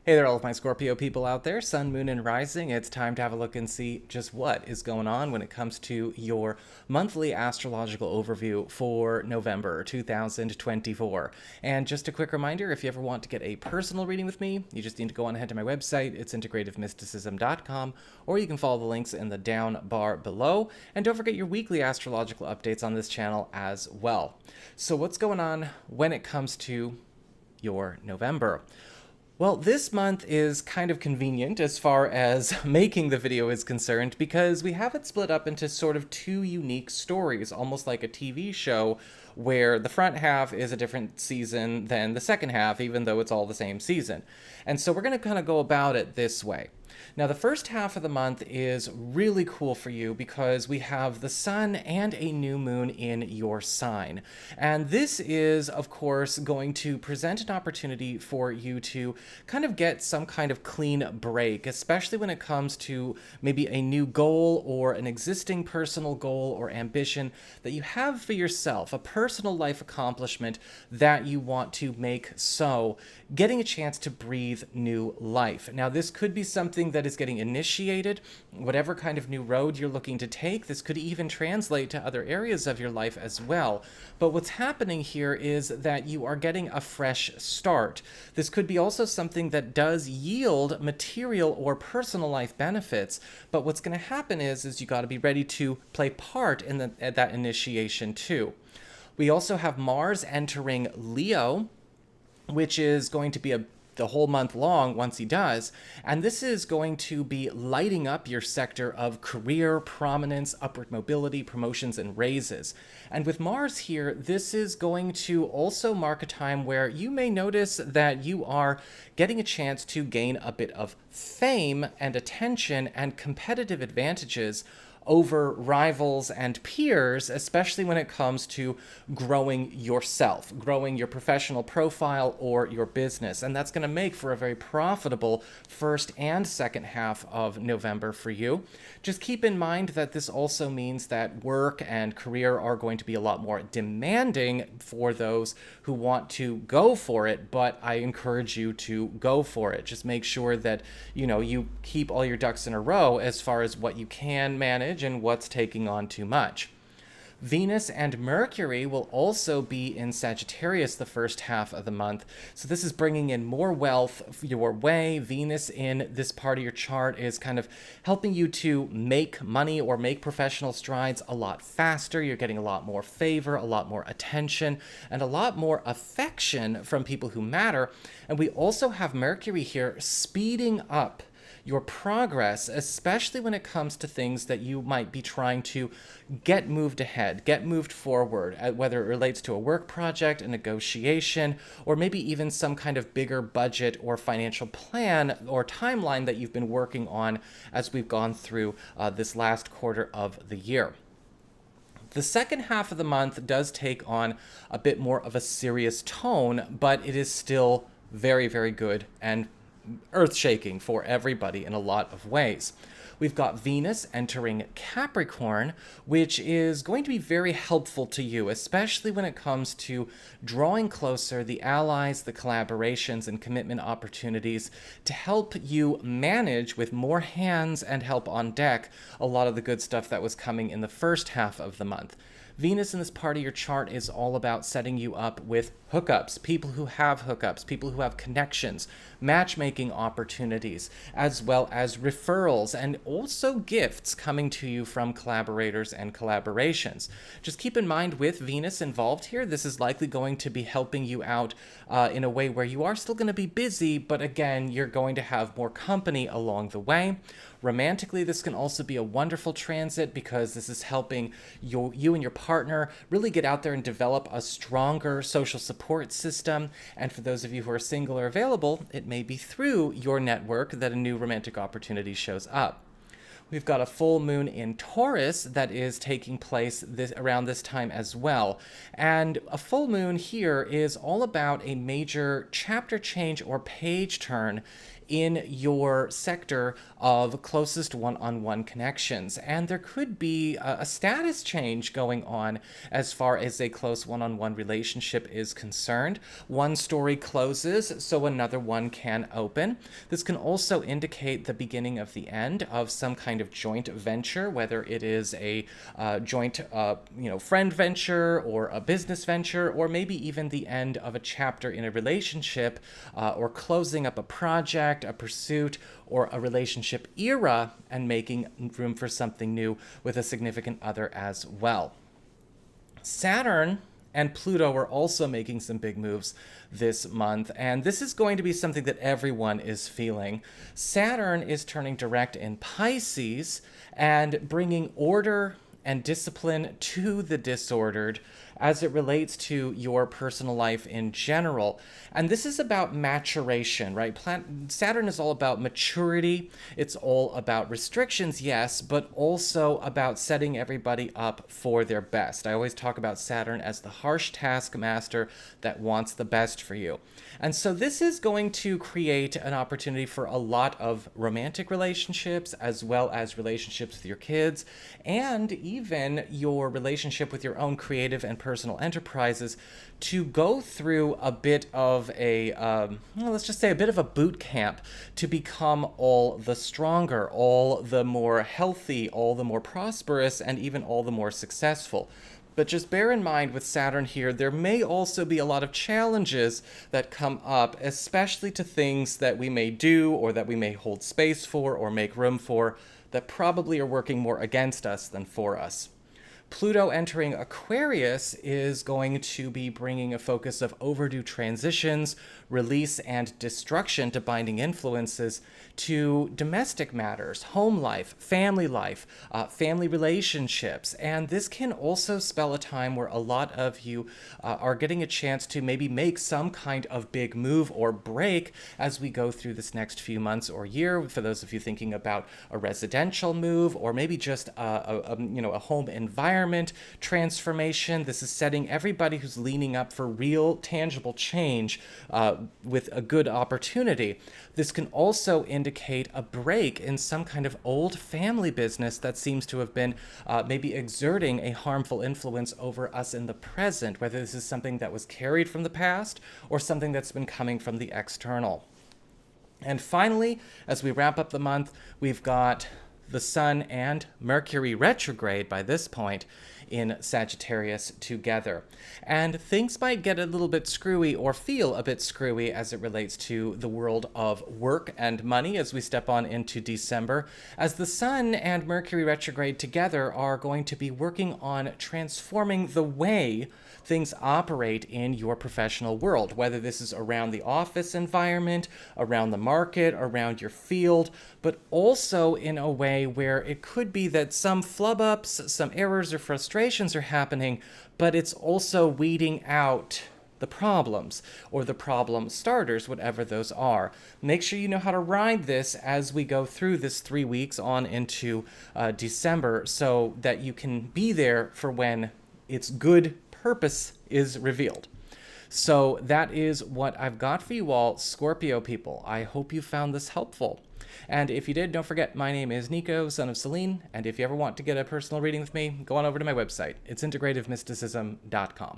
Hey there, all of my Scorpio people out there, Sun, Moon, and Rising. It's time to have a look and see just what is going on when it comes to your monthly astrological overview for November 2024. And just a quick reminder, if you ever want to get a personal reading with me, you just need to go on ahead to my website. It's integrativemysticism.com, or you can follow the links in the down bar below. And don't forget your weekly astrological updates on this channel as well. So what's going on when it comes to your November? Well, this month is kind of convenient as far as making the video is concerned because we have it split up into sort of two unique stories, almost like a TV show where the front half is a different season than the second half, even though it's all the same season. And so we're going to kind of go about it this way. Now, the first half of the month is really cool for you because we have the sun and a new moon in your sign. And this is, of course, going to present an opportunity for you to kind of get some kind of clean break, especially when it comes to maybe a new goal or an existing personal goal or ambition that you have for yourself, a personal life accomplishment that you want to make so, getting a chance to breathe new life. Now, this could be something that is getting initiated, whatever kind of new road you're looking to take. This could even translate to other areas of your life as well. But what's happening here is that you are getting a fresh start. This could be also something that does yield material or personal life benefits. But what's going to happen is you got to be ready to play part in that initiation too. We also have Mars entering Leo, which is going to be the whole month long once he does. And this is going to be lighting up your sector of career, prominence, upward mobility, promotions, and raises. And with Mars here, this is going to also mark a time where you may notice that you are getting a chance to gain a bit of fame and attention and competitive advantages over rivals and peers, especially when it comes to growing yourself, growing your professional profile or your business. And that's going to make for a very profitable first and second half of November for you. Just keep in mind that this also means that work and career are going to be a lot more demanding for those who want to go for it, but I encourage you to go for it. Just make sure that, you keep all your ducks in a row as far as what you can manage and what's taking on too much. Venus and Mercury will also be in Sagittarius the first half of the month. So this is bringing in more wealth your way. Venus in this part of your chart is kind of helping you to make money or make professional strides a lot faster. You're getting a lot more favor, a lot more attention, and a lot more affection from people who matter. And we also have Mercury here speeding up your progress, especially when it comes to things that you might be trying to get moved ahead, get moved forward, whether it relates to a work project, a negotiation, or maybe even some kind of bigger budget or financial plan or timeline that you've been working on as we've gone through this last quarter of the year. The second half of the month does take on a bit more of a serious tone, but it is still very, very good and earth-shaking for everybody in a lot of ways. We've got Venus entering Capricorn, which is going to be very helpful to you, especially when it comes to drawing closer the allies, the collaborations, and commitment opportunities to help you manage with more hands and help on deck a lot of the good stuff that was coming in the first half of the month. Venus in this part of your chart is all about setting you up with hookups, people who have hookups, people who have connections, matchmaking opportunities, as well as referrals, and also gifts coming to you from collaborators and collaborations. Just keep in mind with Venus involved here, this is likely going to be helping you out in a way where you are still going to be busy, but again, you're going to have more company along the way. Romantically, this can also be a wonderful transit because this is helping you and your partner really get out there and develop a stronger social support system. And for those of you who are single or available, it may be through your network that a new romantic opportunity shows up. We've got a full moon in Taurus that is taking place around this time as well. And a full moon here is all about a major chapter change or page turn in your sector of closest one-on-one connections. And there could be a status change going on as far as a close one-on-one relationship is concerned. One story closes, so another one can open. This can also indicate the beginning of the end of some kind of joint venture, whether it is a joint friend venture or a business venture, or maybe even the end of a chapter in a relationship, or closing up a project, a pursuit, or a relationship era, and making room for something new with a significant other as well. Saturn and Pluto are also making some big moves this month, and this is going to be something that everyone is feeling. Saturn is turning direct in Pisces and bringing order and discipline to the disordered as it relates to your personal life in general. And this is about maturation, right? Saturn is all about maturity. It's all about restrictions, yes, but also about setting everybody up for their best. I always talk about Saturn as the harsh taskmaster that wants the best for you. And so this is going to create an opportunity for a lot of romantic relationships, as well as relationships with your kids, and even your relationship with your own creative and personal enterprises to go through a bit of a, let's just say a bit of a boot camp to become all the stronger, all the more healthy, all the more prosperous, and even all the more successful. But just bear in mind with Saturn here, there may also be a lot of challenges that come up, especially to things that we may do or that we may hold space for or make room for that probably are working more against us than for us. Pluto entering Aquarius is going to be bringing a focus of overdue transitions, release, and destruction to binding influences to domestic matters, home life, family relationships. And this can also spell a time where a lot of you are getting a chance to maybe make some kind of big move or break as we go through this next few months or year. For those of you thinking about a residential move or maybe just a home environment transformation, this is setting everybody who's leaning up for real tangible change with a good opportunity. This can also indicate a break in some kind of old family business that seems to have been maybe exerting a harmful influence over us in the present, whether this is something that was carried from the past or something that's been coming from the external. And finally, as we wrap up the month, we've got the Sun and Mercury retrograde by this point in Sagittarius together. And things might get a little bit screwy or feel a bit screwy as it relates to the world of work and money as we step on into December, as the Sun and Mercury retrograde together are going to be working on transforming the way things operate in your professional world, whether this is around the office environment, around the market, around your field, but also in a way where it could be that some flub-ups, some errors or frustrations are happening, but it's also weeding out the problems or the problem starters, whatever those are. Make sure you know how to ride this as we go through this 3 weeks on into December so that you can be there for when its good purpose is revealed. So that is what I've got for you all, Scorpio people. I hope you found this helpful. And if you did, don't forget, my name is Nico, son of Celine, and if you ever want to get a personal reading with me, go on over to my website. It's integrativemysticism.com.